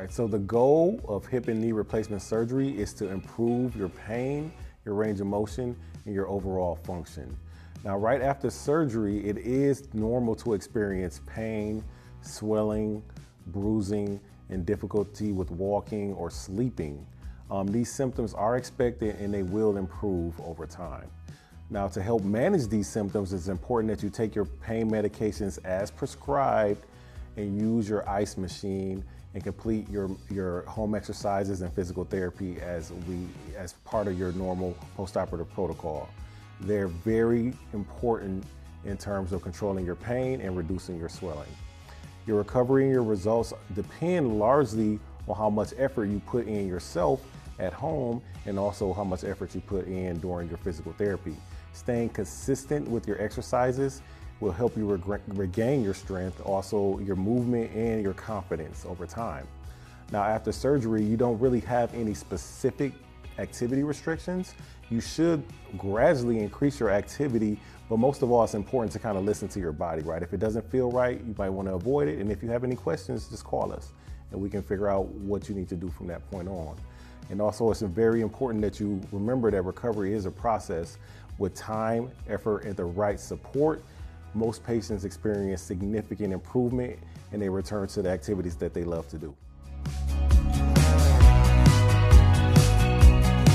right, so the goal of hip and knee replacement surgery is to improve your pain, your range of motion, and your overall function. Now, right after surgery, it is normal to experience pain, swelling, bruising, and difficulty with walking or sleeping. These symptoms are expected and they will improve over time. Now, to help manage these symptoms, it's important that you take your pain medications as prescribed and use your ice machine and complete your home exercises and physical therapy as part of your normal postoperative protocol. They're very important in terms of controlling your pain and reducing your swelling. Your recovery and your results depend largely on how much effort you put in yourself at home and also how much effort you put in during your physical therapy. Staying consistent with your exercises will help you regain your strength, also your movement and your confidence over time. Now, after surgery, you don't really have any specific activity restrictions. You should gradually increase your activity, but most of all, it's important to kind of listen to your body, right? If it doesn't feel right, you might want to avoid it. And if you have any questions, just call us and we can figure out what you need to do from that point on. And also, it's very important that you remember that recovery is a process. With time, effort, and the right support, most patients experience significant improvement and they return to the activities that they love to do.